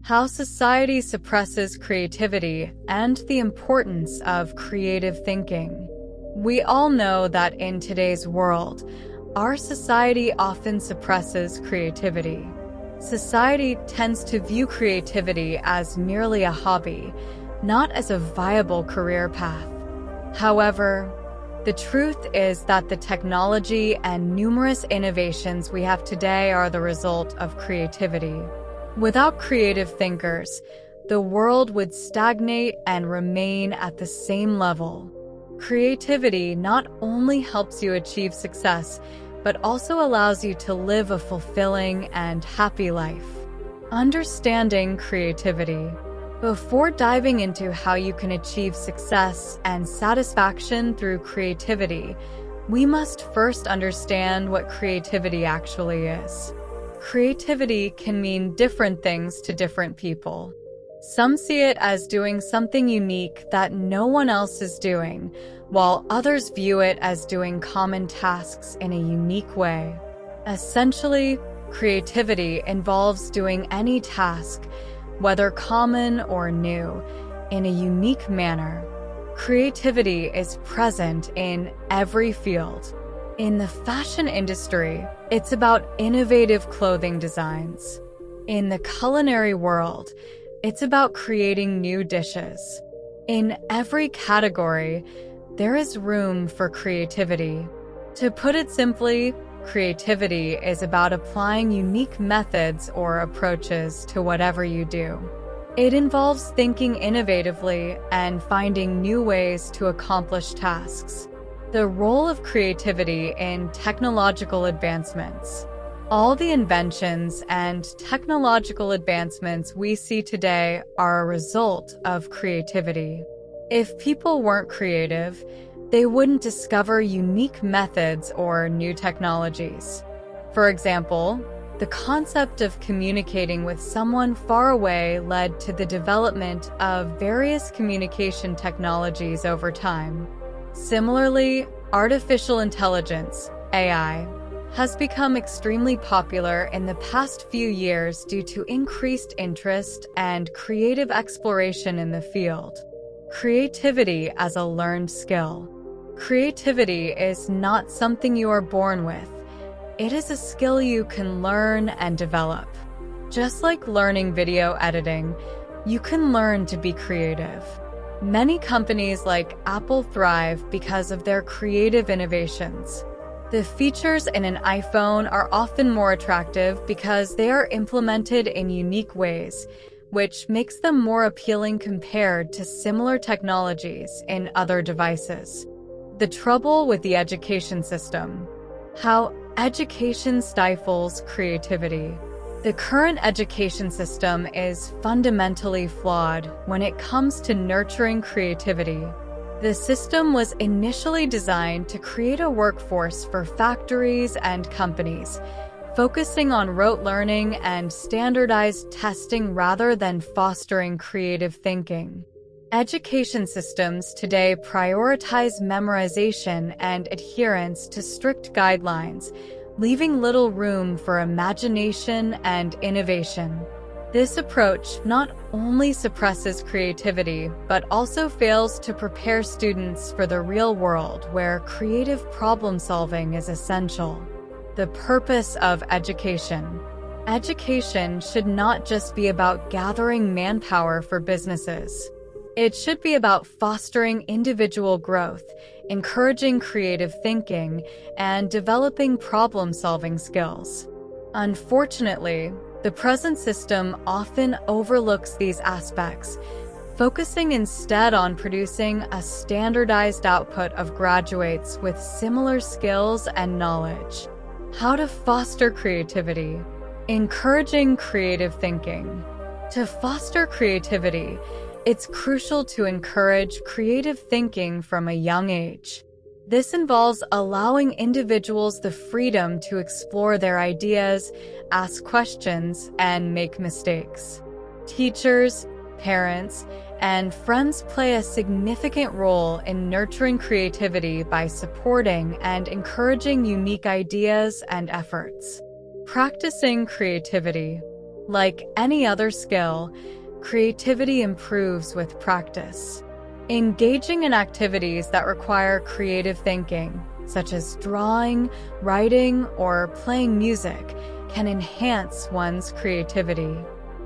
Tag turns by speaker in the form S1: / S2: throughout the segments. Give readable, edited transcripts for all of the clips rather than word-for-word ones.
S1: How society suppresses creativity and the importance of creative thinking. We all know that in today's world, our society often suppresses creativity. Society tends to view creativity as merely a hobby, not as a viable career path. However, the truth is that the technology and numerous innovations we have today are the result of creativity. Without creative thinkers, the world would stagnate and remain at the same level. Creativity not only helps you achieve success, but also allows you to live a fulfilling and happy life. Understanding creativity. Before diving into how you can achieve success and satisfaction through creativity, we must first understand what creativity actually is. Creativity can mean different things to different people. Some see it as doing something unique that no one else is doing, while others view it as doing common tasks in a unique way. Essentially, creativity involves doing any task, whether common or new, in a unique manner. Creativity is present in every field. In the fashion industry, it's about innovative clothing designs. In the culinary world, it's about creating new dishes. In every category, there is room for creativity. To put it simply, creativity is about applying unique methods or approaches to whatever you do. It involves thinking innovatively and finding new ways to accomplish tasks. The role of creativity in technological advancements. All the inventions and technological advancements we see today are a result of creativity. If people weren't creative, they wouldn't discover unique methods or new technologies. For example, the concept of communicating with someone far away led to the development of various communication technologies over time. Similarly, artificial intelligence, AI, has become extremely popular in the past few years due to increased interest and creative exploration in the field. Creativity as a learned skill. Creativity is not something you are born with. It is a skill you can learn and develop. Just like learning video editing, you can learn to be creative. Many companies like Apple thrive because of their creative innovations. The features in an iPhone are often more attractive because they are implemented in unique ways, which makes them more appealing compared to similar technologies in other devices. The trouble with the education system. How education stifles creativity. The current education system is fundamentally flawed when it comes to nurturing creativity. The system was initially designed to create a workforce for factories and companies, focusing on rote learning and standardized testing rather than fostering creative thinking. Education systems today prioritize memorization and adherence to strict guidelines, leaving little room for imagination and innovation. This approach not only suppresses creativity, but also fails to prepare students for the real world where creative problem-solving is essential. The purpose of education. Education should not just be about gathering manpower for businesses. It should be about fostering individual growth, encouraging creative thinking, and developing problem-solving skills. Unfortunately, the present system often overlooks these aspects, focusing instead on producing a standardized output of graduates with similar skills and knowledge. How to foster creativity. Encouraging creative thinking. To foster creativity, it's crucial to encourage creative thinking from a young age. This involves allowing individuals the freedom to explore their ideas, ask questions, and make mistakes. Teachers, parents, and friends play a significant role in nurturing creativity by supporting and encouraging unique ideas and efforts. Practicing creativity. Like any other skill, creativity improves with practice. Engaging in activities that require creative thinking, such as drawing, writing, or playing music, can enhance one's creativity.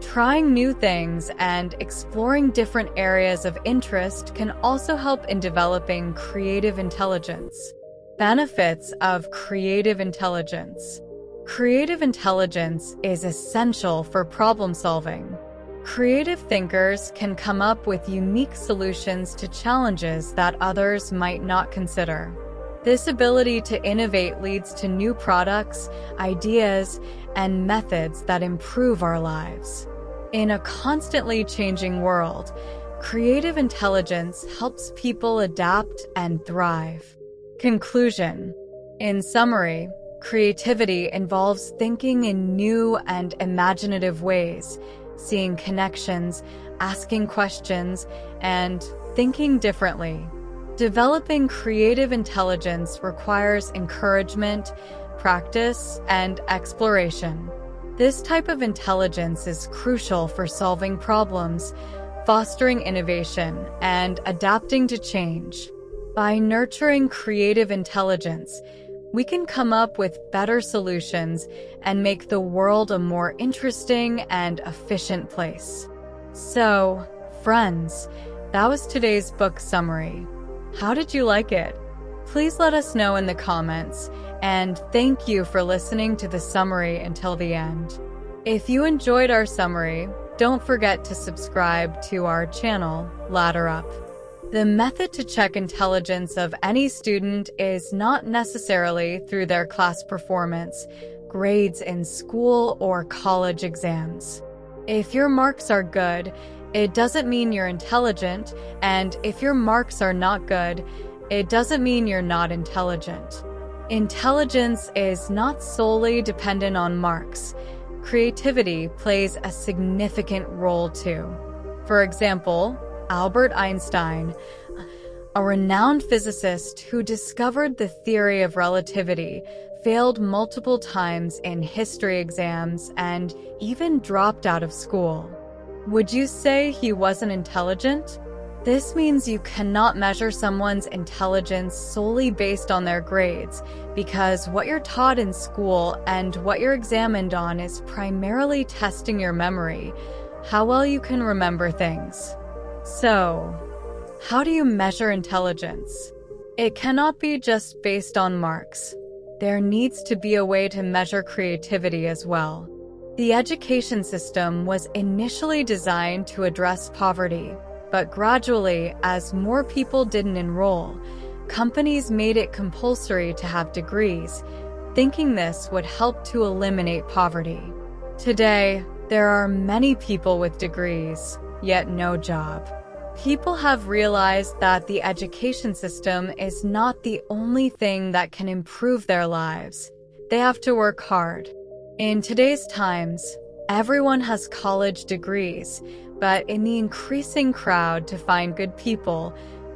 S1: Trying new things and exploring different areas of interest can also help in developing creative intelligence. Benefits of creative intelligence. Creative intelligence is essential for problem solving. Creative thinkers can come up with unique solutions to challenges that others might not consider. This ability to innovate leads to new products, ideas, and methods that improve our lives. In a constantly changing world, creative intelligence helps people adapt and thrive. Conclusion. In summary, creativity involves thinking in new and imaginative ways, seeing connections, asking questions, and thinking differently. Developing creative intelligence requires encouragement, practice, and exploration. This type of intelligence is crucial for solving problems, fostering innovation, and adapting to change. By nurturing creative intelligence, we can come up with better solutions and make the world a more interesting and efficient place. So, friends, that was today's book summary. How did you like it? Please let us know in the comments, and thank you for listening to the summary until the end. If you enjoyed our summary, don't forget to subscribe to our channel, Ladder Up. The method to check intelligence of any student is not necessarily through their class performance, grades in school, or college exams. If your marks are good, it doesn't mean you're intelligent, and if your marks are not good, it doesn't mean you're not intelligent. Intelligence is not solely dependent on marks. Creativity plays a significant role too. For example, Albert Einstein, a renowned physicist who discovered the theory of relativity, failed multiple times in history exams and even dropped out of school. Would you say he wasn't intelligent? This means you cannot measure someone's intelligence solely based on their grades, because what you're taught in school and what you're examined on is primarily testing your memory, how well you can remember things. So, how do you measure intelligence? It cannot be just based on marks. There needs to be a way to measure creativity as well. The education system was initially designed to address poverty, but gradually, as more people didn't enroll, companies made it compulsory to have degrees, thinking this would help to eliminate poverty. Today, there are many people with degrees, yet no job. People have realized that the education system is not the only thing that can improve their lives. They have to work hard. In today's times, everyone has college degrees, but in the increasing crowd to find good people,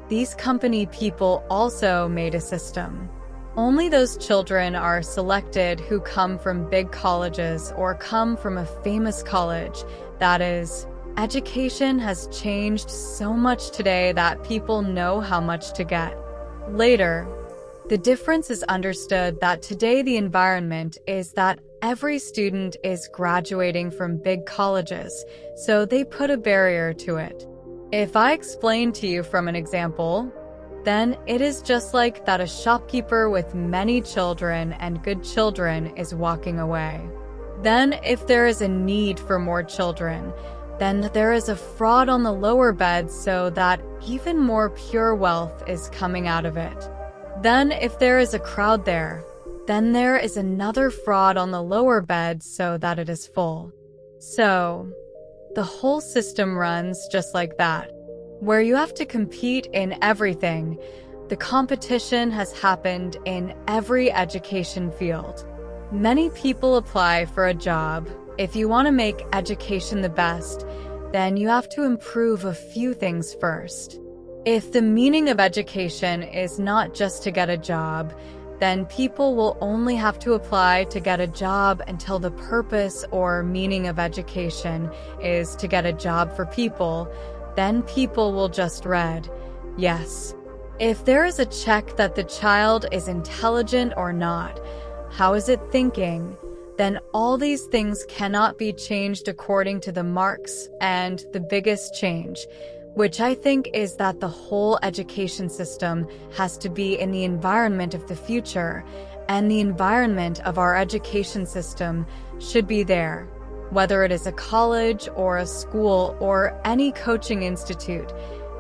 S1: these company people also made a system. Only those children are selected who come from big colleges or come from a famous college. That is, education has changed so much today that people know how much to get. Later, the difference is understood that today the environment is that every student is graduating from big colleges, so they put a barrier to it. If I explain to you from an example, then it is just like that a shopkeeper with many children and good children is walking away. Then if there is a need for more children, then there is a fraud on the lower bed so that even more pure wealth is coming out of it. Then if there is a crowd there, then there is another fraud on the lower bed so that it is full. So, the whole system runs just like that, where you have to compete in everything. The competition has happened in every education field. Many people apply for a job. If you want to make education the best, then you have to improve a few things first. If the meaning of education is not just to get a job, then people will only have to apply to get a job until the purpose or meaning of education is to get a job for people. Then people will just read, yes. If there is a check that the child is intelligent or not, how is it thinking, then all these things cannot be changed according to the marks. And the biggest change, which I think is that the whole education system has to be in the environment of the future, and the environment of our education system should be there. Whether it is a college or a school or any coaching institute,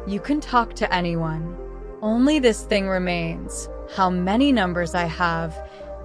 S1: you can talk to anyone. Only this thing remains, how many numbers I have.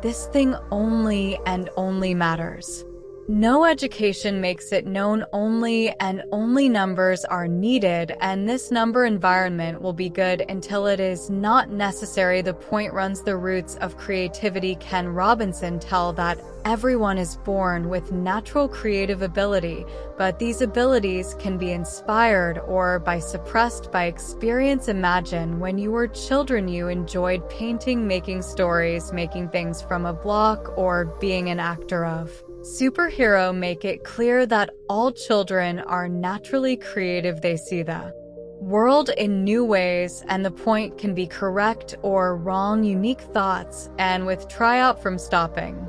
S1: This thing only and only matters. No education makes it known only, and only numbers are needed, and this number environment will be good until it is not necessary. The point runs the roots of creativity. Ken Robinson tell that everyone is born with natural creative ability, but these abilities can be inspired or suppressed by experience. Imagine when you were children you enjoyed painting, making stories, making things from a block, or being an actor of superhero. Make it clear that all children are naturally creative. They see the world in new ways, and the point can be correct or wrong, unique thoughts, and with try out from stopping.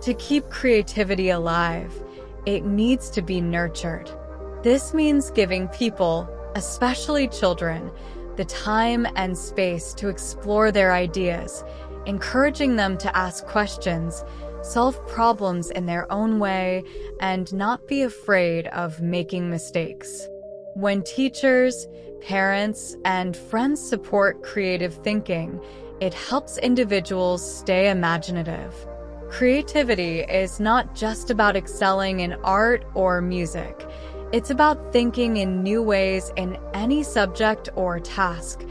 S1: To keep creativity alive, it needs to be nurtured. This means giving people, especially children, the time and space to explore their ideas, encouraging them to ask questions, solve problems in their own way, and not be afraid of making mistakes. When teachers, parents, and friends support creative thinking, it helps individuals stay imaginative. Creativity is not just about excelling in art or music. It's about thinking in new ways in any subject or task,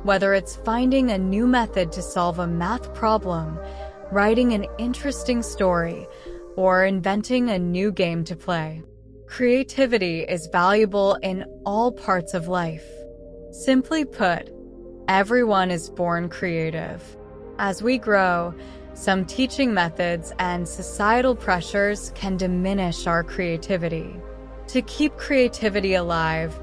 S1: whether it's finding a new method to solve a math problem, writing an interesting story, or inventing a new game to play. Creativity is valuable in all parts of life. Simply put, everyone is born creative. As we grow, some teaching methods and societal pressures can diminish our creativity. To keep creativity alive,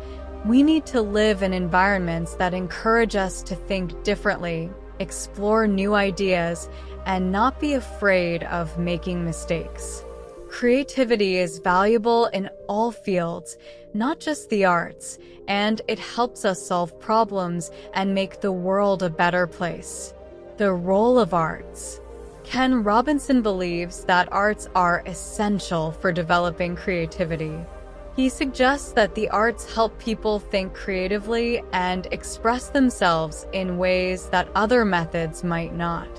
S1: we need to live in environments that encourage us to think differently, explore new ideas, and not be afraid of making mistakes. Creativity is valuable in all fields, not just the arts, and it helps us solve problems and make the world a better place. The role of arts. Ken Robinson believes that arts are essential for developing creativity. He suggests that the arts help people think creatively and express themselves in ways that other methods might not.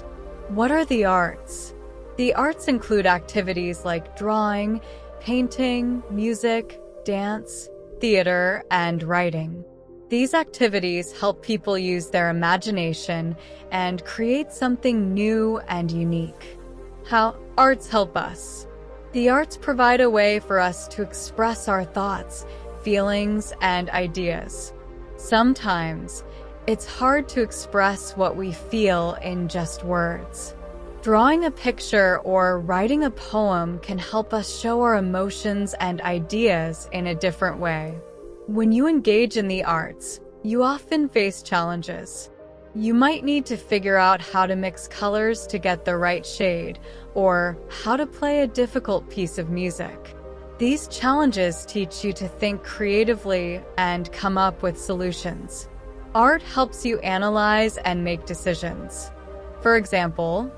S1: What are the arts? The arts include activities like drawing, painting, music, dance, theater, and writing. These activities help people use their imagination and create something new and unique. How arts help us? The arts provide a way for us to express our thoughts, feelings, and ideas. Sometimes, it's hard to express what we feel in just words. Drawing a picture or writing a poem can help us show our emotions and ideas in a different way. When you engage in the arts, you often face challenges. You might need to figure out how to mix colors to get the right shade, or how to play a difficult piece of music. These challenges teach you to think creatively and come up with solutions. Art helps you analyze and make decisions. For example,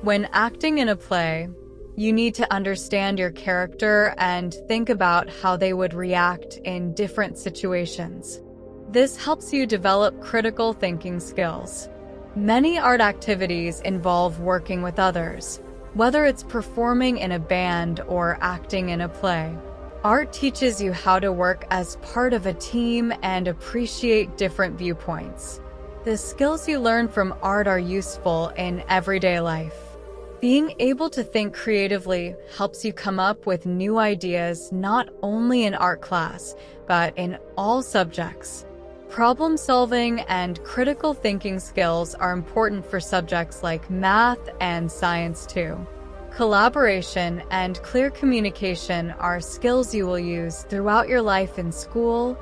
S1: when acting in a play, you need to understand your character and think about how they would react in different situations. This helps you develop critical thinking skills. Many art activities involve working with others, whether it's performing in a band or acting in a play. Art teaches you how to work as part of a team and appreciate different viewpoints. The skills you learn from art are useful in everyday life. Being able to think creatively helps you come up with new ideas not only in art class, but in all subjects. Problem solving and critical thinking skills are important for subjects like math and science too. Collaboration and clear communication are skills you will use throughout your life in school,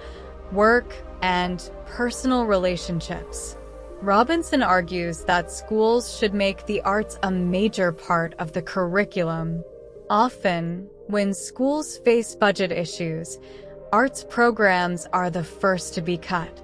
S1: work, and personal relationships. Robinson argues that schools should make the arts a major part of the curriculum. Often, when schools face budget issues, arts programs are the first to be cut.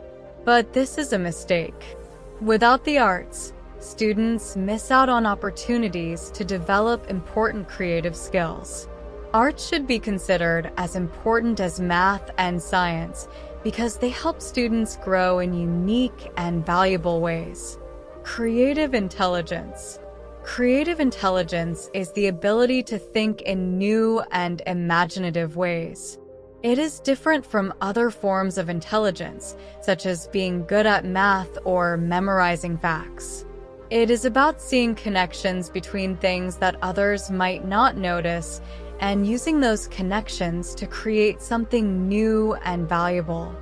S1: But this is a mistake. Without the arts, students miss out on opportunities to develop important creative skills. Art should be considered as important as math and science because they help students grow in unique and valuable ways. Creative intelligence. Creative intelligence is the ability to think in new and imaginative ways. It is different from other forms of intelligence, such as being good at math or memorizing facts. It is about seeing connections between things that others might not notice and using those connections to create something new and valuable.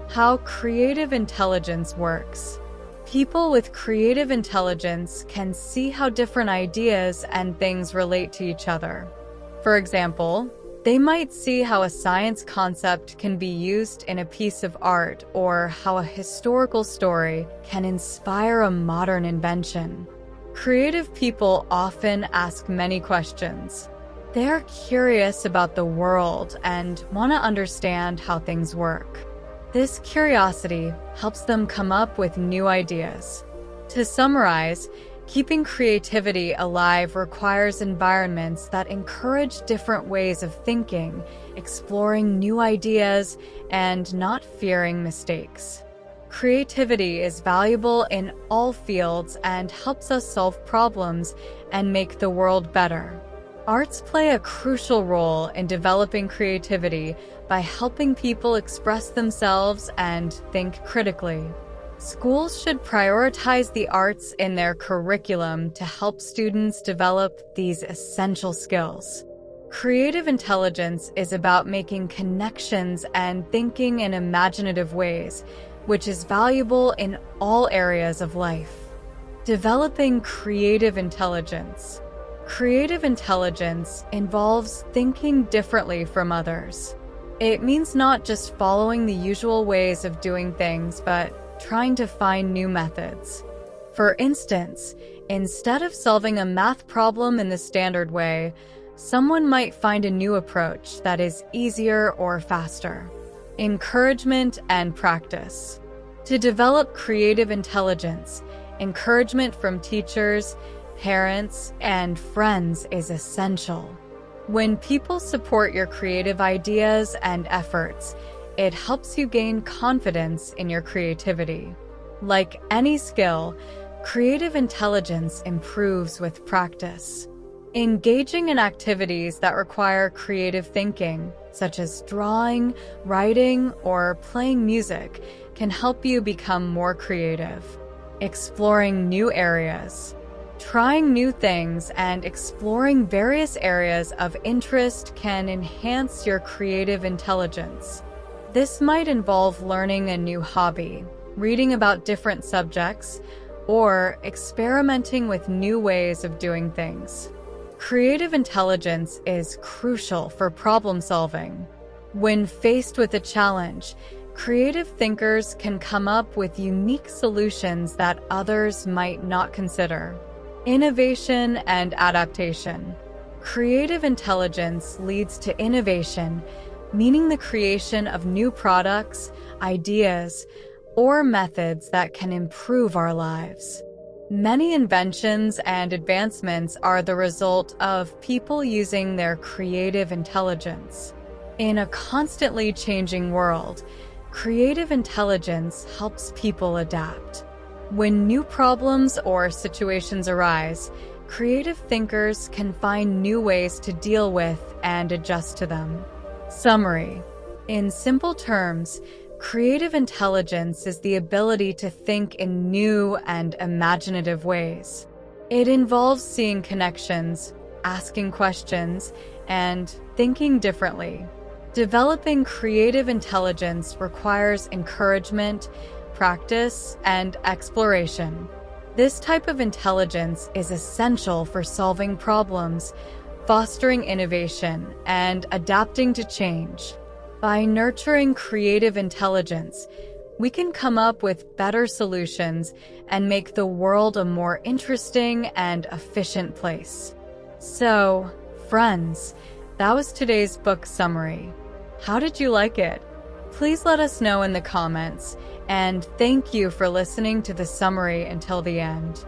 S1: How creative intelligence works. People with creative intelligence can see how different ideas and things relate to each other. For example, they might see how a science concept can be used in a piece of art or how a historical story can inspire a modern invention. Creative people often ask many questions. They are curious about the world and want to understand how things work. This curiosity helps them come up with new ideas. To summarize, keeping creativity alive requires environments that encourage different ways of thinking, exploring new ideas, and not fearing mistakes. Creativity is valuable in all fields and helps us solve problems and make the world better. Arts play a crucial role in developing creativity by helping people express themselves and think critically. Schools should prioritize the arts in their curriculum to help students develop these essential skills. Creative intelligence is about making connections and thinking in imaginative ways, which is valuable in all areas of life. Developing creative intelligence. Creative intelligence involves thinking differently from others. It means not just following the usual ways of doing things, but trying to find new methods. For instance, instead of solving a math problem in the standard way, someone might find a new approach that is easier or faster. Encouragement and practice. To develop creative intelligence, encouragement from teachers, parents, and friends is essential. When people support your creative ideas and efforts, it helps you gain confidence in your creativity. Like any skill, creative intelligence improves with practice. Engaging in activities that require creative thinking, such as drawing, writing, or playing music, can help you become more creative. Exploring new areas. Trying new things and exploring various areas of interest can enhance your creative intelligence. This might involve learning a new hobby, reading about different subjects, or experimenting with new ways of doing things. Creative intelligence is crucial for problem solving. When faced with a challenge, creative thinkers can come up with unique solutions that others might not consider. Innovation and adaptation. Creative intelligence leads to innovation, meaning the creation of new products, ideas, or methods that can improve our lives. Many inventions and advancements are the result of people using their creative intelligence. In a constantly changing world, creative intelligence helps people adapt. When new problems or situations arise, creative thinkers can find new ways to deal with and adjust to them. Summary. In simple terms, creative intelligence is the ability to think in new and imaginative ways. It involves seeing connections, asking questions, and thinking differently. Developing creative intelligence requires encouragement, practice and exploration. This type of intelligence is essential for solving problems, fostering innovation, and adapting to change. By nurturing creative intelligence, we can come up with better solutions and make the world a more interesting and efficient place. So, friends, that was today's book summary. How did you like it? Please let us know in the comments, and thank you for listening to the summary until the end.